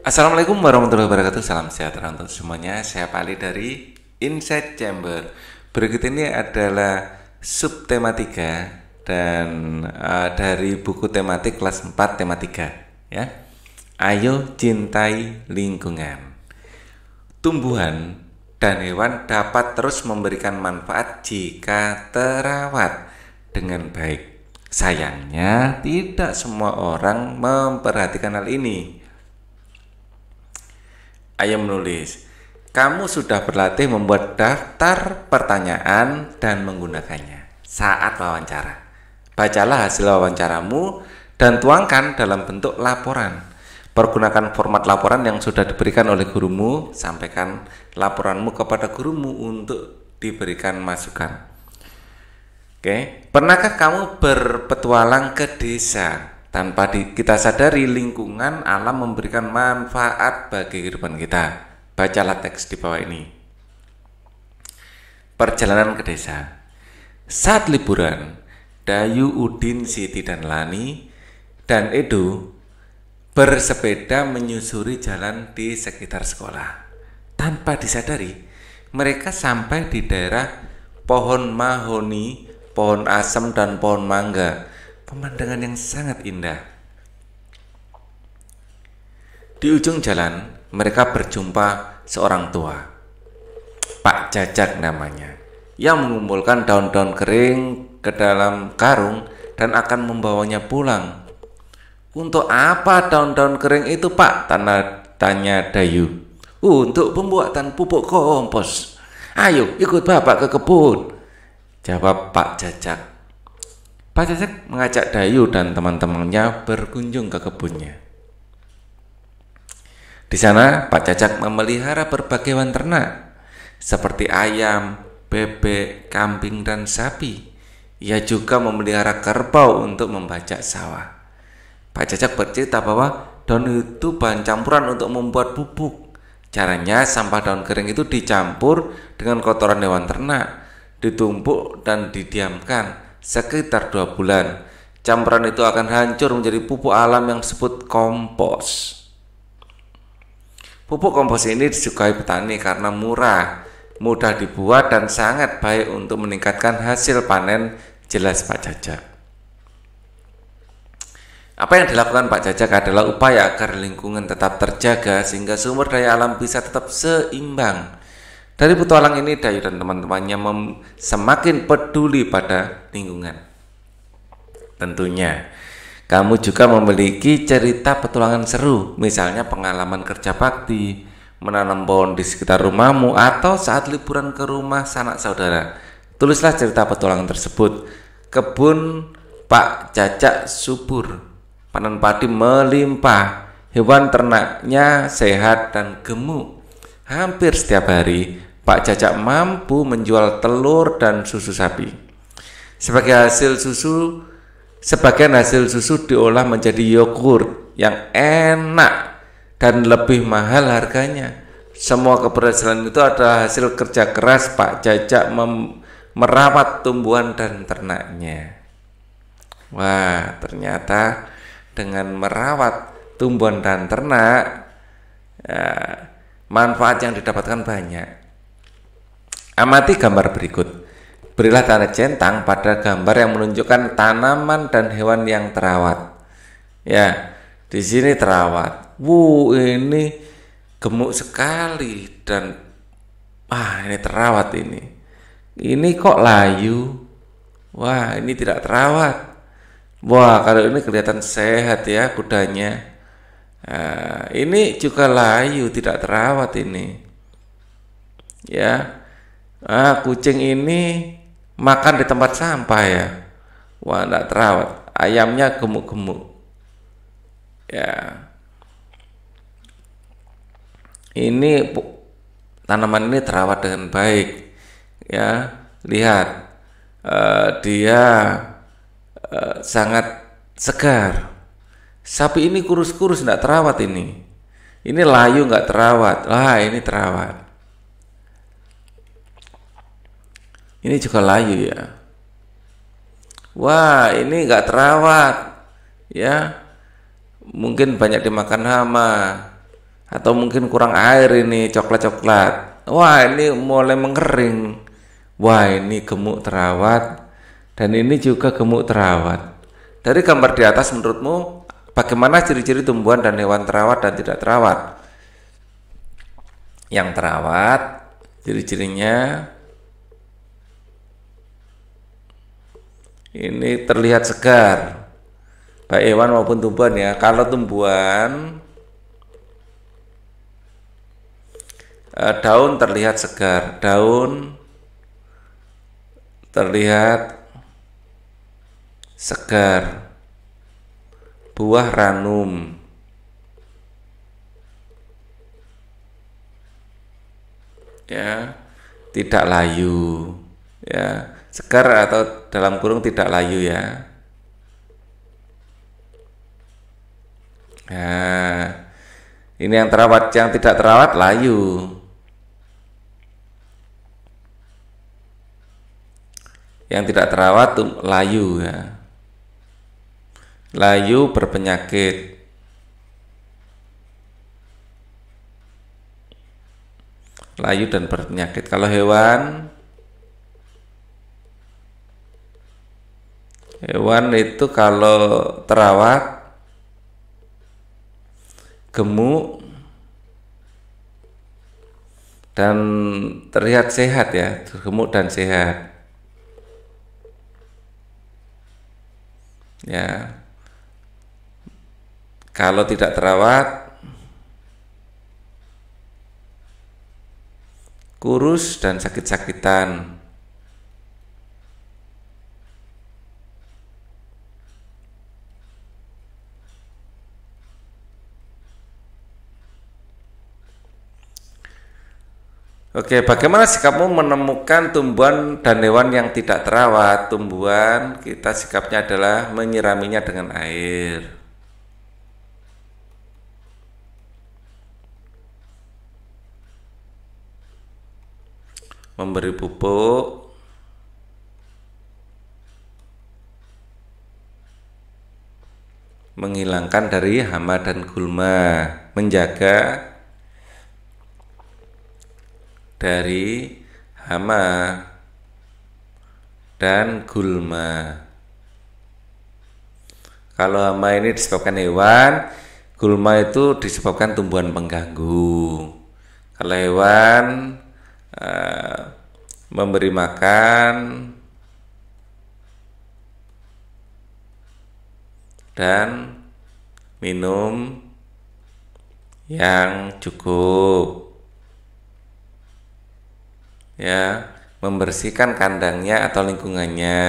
Assalamualaikum warahmatullahi wabarakatuh. Salam sejahtera untuk semuanya. Saya Pali dari Inside Chamber. Berikut ini adalah subtema 3 dan dari buku tematik kelas 4 tema 3 ya. Ayo cintai lingkungan. Tumbuhan dan hewan dapat terus memberikan manfaat jika terawat dengan baik. Sayangnya tidak semua orang memperhatikan hal ini. Ayo menulis. Kamu sudah berlatih membuat daftar pertanyaan dan menggunakannya saat wawancara. Bacalah hasil wawancaramu dan tuangkan dalam bentuk laporan. Pergunakan format laporan yang sudah diberikan oleh gurumu. Sampaikan laporanmu kepada gurumu untuk diberikan masukan. Oke, pernahkah kamu berpetualang ke desa? Tanpa kita sadari, lingkungan alam memberikan manfaat bagi kehidupan kita. Bacalah teks di bawah ini. Perjalanan ke desa. Saat liburan, Dayu, Udin, Siti, dan Lani dan Edo bersepeda menyusuri jalan di sekitar sekolah. Tanpa disadari, mereka sampai di daerah pohon mahoni, pohon asem, dan pohon mangga. Pemandangan yang sangat indah. Di ujung jalan, mereka berjumpa seorang tua, Pak Jajak namanya, yang mengumpulkan daun-daun kering ke dalam karung dan akan membawanya pulang. Untuk apa daun-daun kering itu, Pak? Tanya Dayu. Untuk pembuatan pupuk kompos. Ayo ikut Bapak ke kebun, jawab Pak Jajak. Pak Jajak mengajak Dayu dan teman-temannya berkunjung ke kebunnya. Di sana Pak Jajak memelihara berbagai hewan ternak seperti ayam, bebek, kambing, dan sapi. Ia juga memelihara kerbau untuk membajak sawah. Pak Jajak bercerita bahwa daun itu bahan campuran untuk membuat pupuk. Caranya, sampah daun kering itu dicampur dengan kotoran hewan ternak, ditumpuk dan didiamkan sekitar 2 bulan. Campuran itu akan hancur menjadi pupuk alam yang disebut kompos. Pupuk kompos ini disukai petani karena murah, mudah dibuat, dan sangat baik untuk meningkatkan hasil panen, jelas Pak Jajak. Apa yang dilakukan Pak Jajak adalah upaya agar lingkungan tetap terjaga sehingga sumber daya alam bisa tetap seimbang. Dari petualang ini, Dayu dan teman-temannya semakin peduli pada lingkungan. Tentunya, kamu juga memiliki cerita petualangan seru, misalnya pengalaman kerja bakti, menanam pohon di sekitar rumahmu, atau saat liburan ke rumah sanak saudara. Tulislah cerita petualangan tersebut. Kebun Pak Jajak subur, panen padi melimpah, hewan ternaknya sehat dan gemuk. Hampir setiap hari, Pak Jajak mampu menjual telur dan susu sapi. Sebagian hasil susu diolah menjadi yogurt yang enak dan lebih mahal harganya. Semua keberhasilan itu adalah hasil kerja keras Pak Jajak merawat tumbuhan dan ternaknya. Wah, ternyata dengan merawat tumbuhan dan ternak, manfaat yang didapatkan banyak. Amati gambar berikut. Berilah tanda centang pada gambar yang menunjukkan tanaman dan hewan yang terawat. Ya, di sini terawat. Ini gemuk sekali dan ini terawat ini. Ini kok layu? Wah, ini tidak terawat. Wah, kalau ini kelihatan sehat ya kudanya. Ini juga layu, tidak terawat ini. Ya. Kucing ini makan di tempat sampah ya. Wah, tidak terawat. Ayamnya gemuk-gemuk. Ya. Ini tanaman ini terawat dengan baik. Ya, lihat. Dia sangat segar. Sapi ini kurus-kurus, tidak terawat ini. Ini layu, nggak terawat. Ini terawat. Ini juga layu ya. Wah, ini nggak terawat. Ya, mungkin banyak dimakan hama. atau mungkin kurang air ini coklat-coklat. Wah, ini mulai mengering. Wah, ini gemuk terawat dan ini juga gemuk terawat. Dari gambar di atas menurutmu bagaimana ciri-ciri tumbuhan dan hewan terawat dan tidak terawat? Yang terawat ciri-cirinya ini terlihat segar, baik hewan maupun tumbuhan ya. Kalau tumbuhan daun terlihat segar, daun terlihat segar, buah ranum, ya, tidak layu, ya, segar atau dalam kurung tidak layu ya. Nah, ini yang terawat, yang tidak terawat layu. Yang tidak terawat tuh layu ya. Layu berpenyakit. Layu dan berpenyakit. Kalau hewan itu kalau terawat gemuk dan terlihat sehat ya, gemuk dan sehat. Ya. Kalau tidak terawat kurus dan sakit-sakitan. Oke, bagaimana sikapmu menemukan tumbuhan dan hewan yang tidak terawat? Tumbuhan kita sikapnya adalah menyiraminya dengan air. Memberi pupuk. Menghilangkan dari hama dan gulma. Menjaga dari hama dan gulma. Kalau hama ini disebabkan hewan, gulma itu disebabkan tumbuhan pengganggu. Kalau hewan memberi makan dan minum yang cukup. Ya, membersihkan kandangnya atau lingkungannya.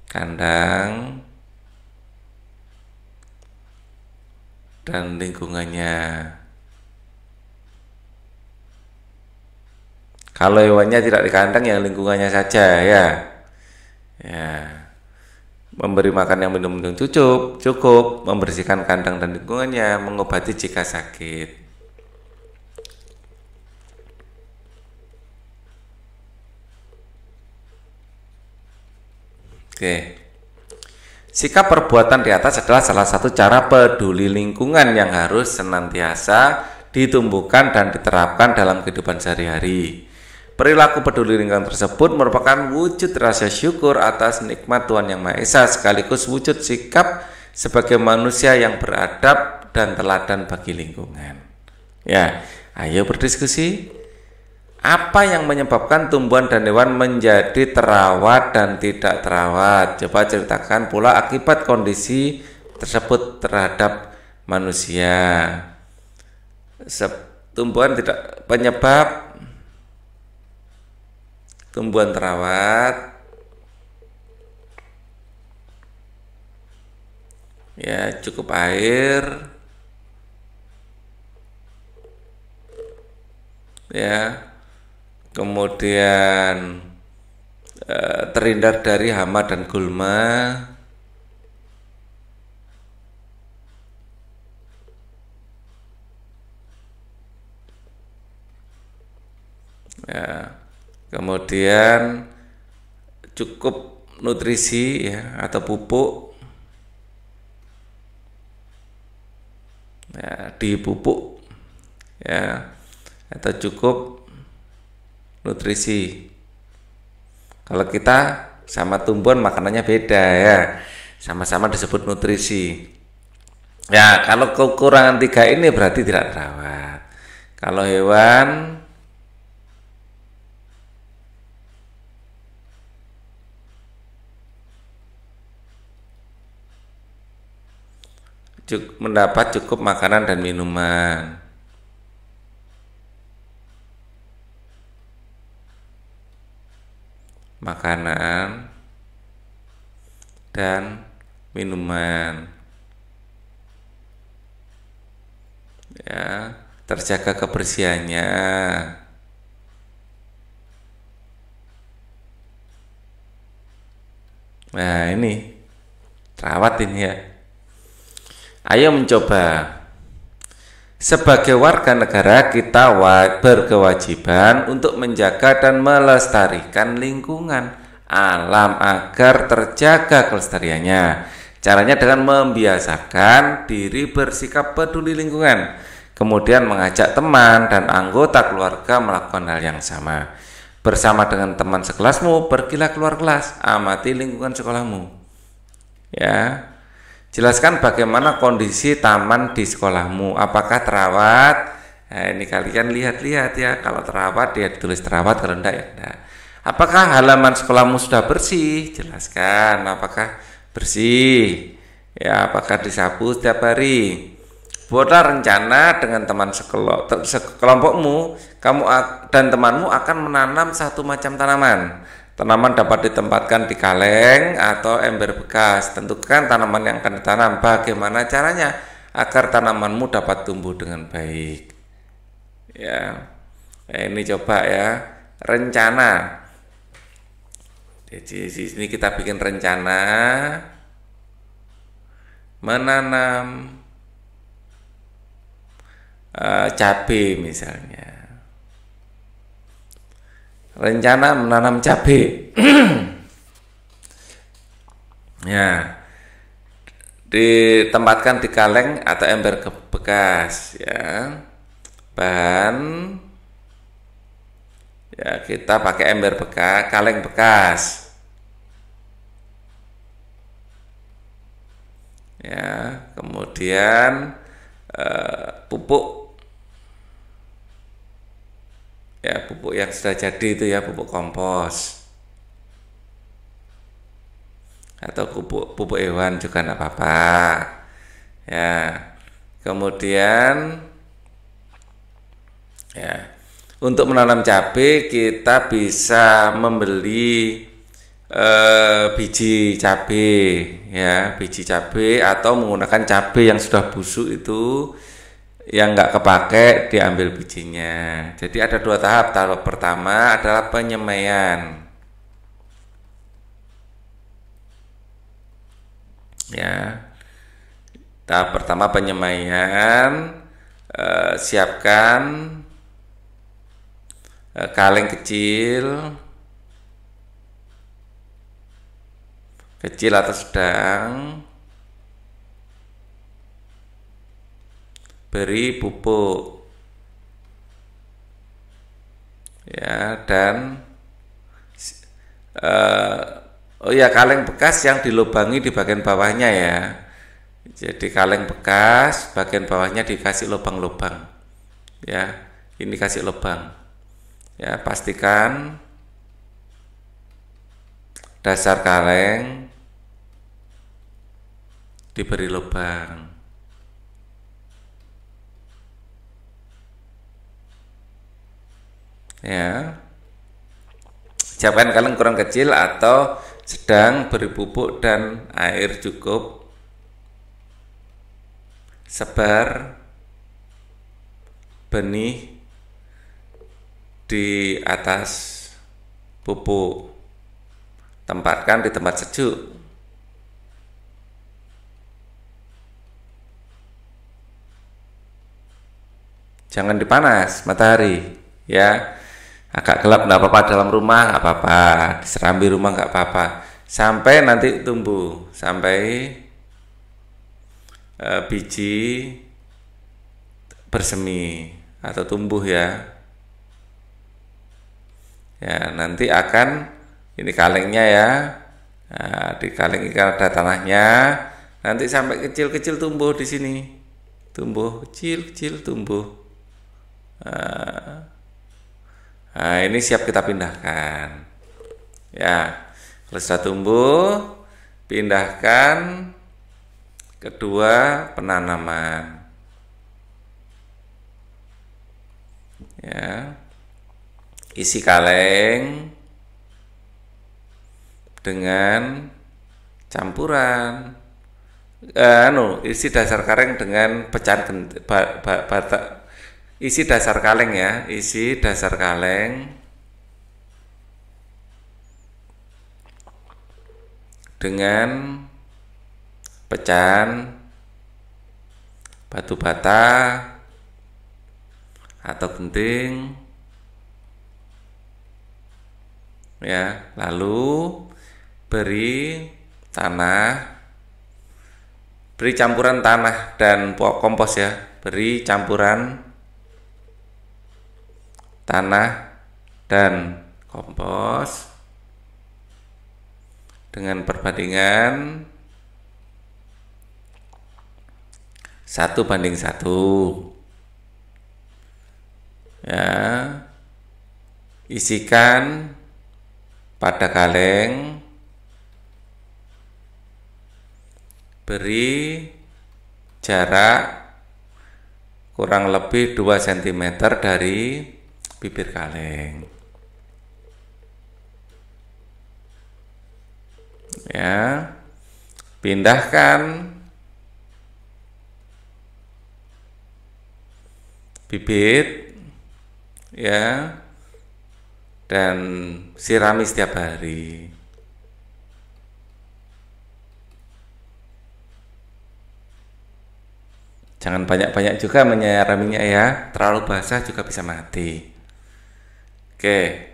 Kandang dan lingkungannya. Kalau hewannya tidak di kandang, ya lingkungannya saja ya. Ya. Memberi makan yang minum yang cukup, membersihkan kandang dan lingkungannya, mengobati jika sakit. Oke. Sikap perbuatan di atas adalah salah satu cara peduli lingkungan yang harus senantiasa ditumbuhkan dan diterapkan dalam kehidupan sehari-hari. Perilaku peduli lingkungan tersebut merupakan wujud rasa syukur atas nikmat Tuhan Yang Maha Esa, sekaligus wujud sikap sebagai manusia yang beradab dan teladan bagi lingkungan. Ya, ayo berdiskusi. Apa yang menyebabkan tumbuhan dan hewan menjadi terawat dan tidak terawat? Coba ceritakan pula akibat kondisi tersebut terhadap manusia. Tumbuhan tidak penyebab tumbuhan terawat ya, cukup air ya, kemudian terhindar dari hama dan gulma, ya, kemudian cukup nutrisi ya atau pupuk ya, dipupuk ya, atau cukup nutrisi. Kalau kita sama tumbuhan makanannya beda ya, sama-sama disebut nutrisi. Ya, kalau kekurangan 3 ini berarti tidak terawat. Kalau hewan mendapat cukup makanan dan minuman. Makanan dan minuman. Ya, terjaga kebersihannya. Nah, ini terawat ini ya. Ayo mencoba. Sebagai warga negara kita berkewajiban untuk menjaga dan melestarikan lingkungan alam agar terjaga kelestariannya. Caranya dengan membiasakan diri bersikap peduli lingkungan, kemudian mengajak teman dan anggota keluarga melakukan hal yang sama. Bersama dengan teman sekelasmu, pergilah keluar kelas, amati lingkungan sekolahmu. Ya. Jelaskan bagaimana kondisi taman di sekolahmu, apakah terawat? Nah, ini kalian lihat-lihat ya, kalau terawat dia ditulis terawat, kalau enggak ya enggak. Apakah halaman sekolahmu sudah bersih? Jelaskan apakah bersih. Ya, apakah disapu setiap hari? Buatlah rencana dengan teman sekelompokmu, kamu dan temanmu akan menanam satu macam tanaman. Tanaman dapat ditempatkan di kaleng atau ember bekas. Tentukan tanaman yang akan ditanam. Bagaimana caranya agar tanamanmu dapat tumbuh dengan baik. Ya, ini coba ya, rencana. Jadi di sini kita bikin rencana menanam cabai misalnya. Rencana menanam cabai. Ya, ditempatkan di kaleng atau ember bekas ya. Bahan ya, kita pakai ember bekas, kaleng bekas. Ya, kemudian pupuk. Ya, pupuk yang sudah jadi itu ya, pupuk kompos atau pupuk hewan juga tidak apa-apa ya. Kemudian ya, untuk menanam cabai kita bisa membeli biji cabai ya, biji cabai atau menggunakan cabai yang sudah busuk itu, yang nggak kepake diambil bijinya. Jadi ada 2 tahap. Tahap pertama adalah penyemaian. Ya, tahap pertama penyemaian. Siapkan kaleng kecil atau sedang. Beri pupuk ya, dan oh ya, kaleng bekas yang dilubangi di bagian bawahnya ya. Jadi kaleng bekas bagian bawahnya dikasih lubang-lubang ya, ini kasih lubang ya. Pastikan dasar kaleng diberi lubang ya. Siapkan kaleng kurang kecil atau sedang, beri pupuk dan air cukup. Sebar benih di atas pupuk. Tempatkan di tempat sejuk. Jangan dipanas matahari ya. Agak gelap nggak apa-apa, dalam rumah nggak apa-apa, diserambi rumah nggak apa-apa, sampai nanti tumbuh, sampai biji bersemi atau tumbuh ya. Ya, nanti akan ini kalengnya ya. Nah, di kaleng ikan ada tanahnya. Nanti sampai kecil-kecil tumbuh di sini. Tumbuh kecil-kecil tumbuh. Nah, ini siap kita pindahkan. Ya, kalau sudah tumbuh, pindahkan kedua penanaman. Ya. Isi kaleng dengan campuran isi dasar kaleng dengan pecahan isi dasar kaleng ya, isi dasar kaleng dengan pecahan batu bata atau genting ya, lalu beri campuran tanah dan kompos ya, beri campuran tanah dan kompos dengan perbandingan 1:1 ya. Isikan pada kaleng, beri jarak kurang lebih 2 cm dari bibir kaleng ya. Pindahkan bibit ya, dan sirami setiap hari. Jangan banyak-banyak juga menyiraminya ya, terlalu basah juga bisa mati. Oke.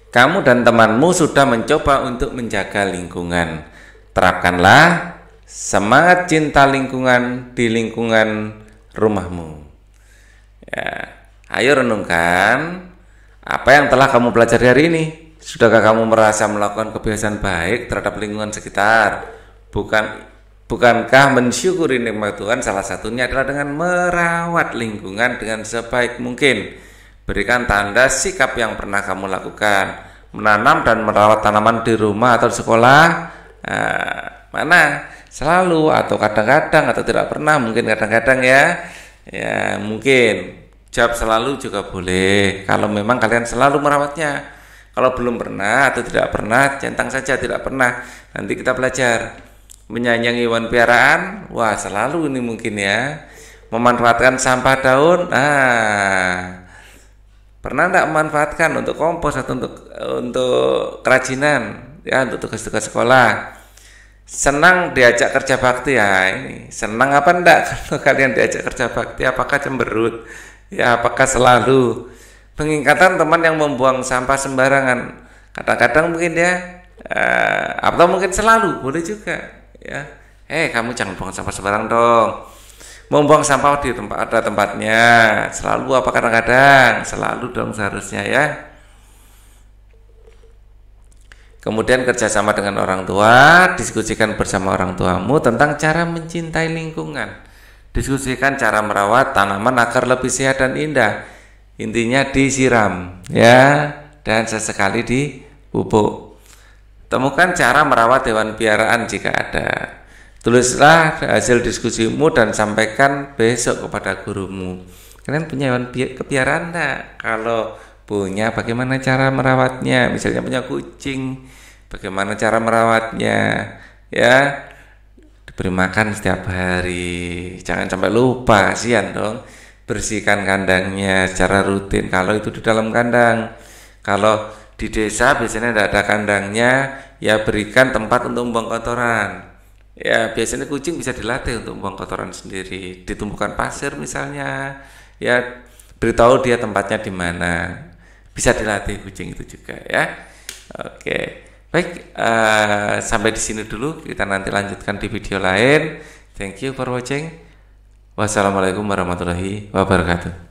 Kamu dan temanmu sudah mencoba untuk menjaga lingkungan. Terapkanlah semangat cinta lingkungan di lingkungan rumahmu. Ya. Ayo renungkan apa yang telah kamu pelajari hari ini. Sudahkah kamu merasa melakukan kebiasaan baik terhadap lingkungan sekitar? Bukankah mensyukuri nikmat Tuhan salah satunya adalah dengan merawat lingkungan dengan sebaik mungkin? Berikan tanda sikap yang pernah kamu lakukan. Menanam dan merawat tanaman di rumah atau di sekolah. Mana? Selalu atau kadang-kadang atau tidak pernah? Mungkin kadang-kadang ya. Ya, mungkin. Jawab selalu juga boleh kalau memang kalian selalu merawatnya. Kalau belum pernah atau tidak pernah, centang saja tidak pernah. Nanti kita belajar menyayangi hewan piaraan. Wah, selalu ini mungkin ya. Memanfaatkan sampah daun. Pernah enggak memanfaatkan untuk kompos atau untuk kerajinan ya, untuk tugas-tugas sekolah? Senang diajak kerja bakti ya. Ini senang apa enggak kalau kalian diajak kerja bakti? Apakah cemberut? Ya, apakah selalu pengingatan teman yang membuang sampah sembarangan? Kadang-kadang mungkin ya, atau mungkin selalu, boleh juga ya. Kamu jangan buang sampah sembarang dong. Membuang sampah di tempat ada tempatnya. Selalu apa kadang-kadang? Selalu dong seharusnya ya. Kemudian kerjasama dengan orang tua, diskusikan bersama orang tuamu tentang cara mencintai lingkungan. Diskusikan cara merawat tanaman agar lebih sehat dan indah. Intinya disiram ya, dan sesekali dipupuk. Temukan cara merawat hewan piaraan jika ada. Tulislah hasil diskusimu dan sampaikan besok kepada gurumu. Kalian punya hewan kepiaraan enggak? Kalau punya, bagaimana cara merawatnya? Misalnya punya kucing, bagaimana cara merawatnya? Ya, diberi makan setiap hari, jangan sampai lupa, kasihan dong. Bersihkan kandangnya secara rutin kalau itu di dalam kandang. Kalau di desa biasanya tidak ada kandangnya, ya berikan tempat untuk membuang kotoran. Ya, biasanya kucing bisa dilatih untuk membuang kotoran sendiri, ditumpukan pasir misalnya. Ya, beritahu dia tempatnya di mana. Bisa dilatih kucing itu juga ya. Oke. Baik, sampai di sini dulu. Kita nanti lanjutkan di video lain. Thank you for watching. Wassalamualaikum warahmatullahi wabarakatuh.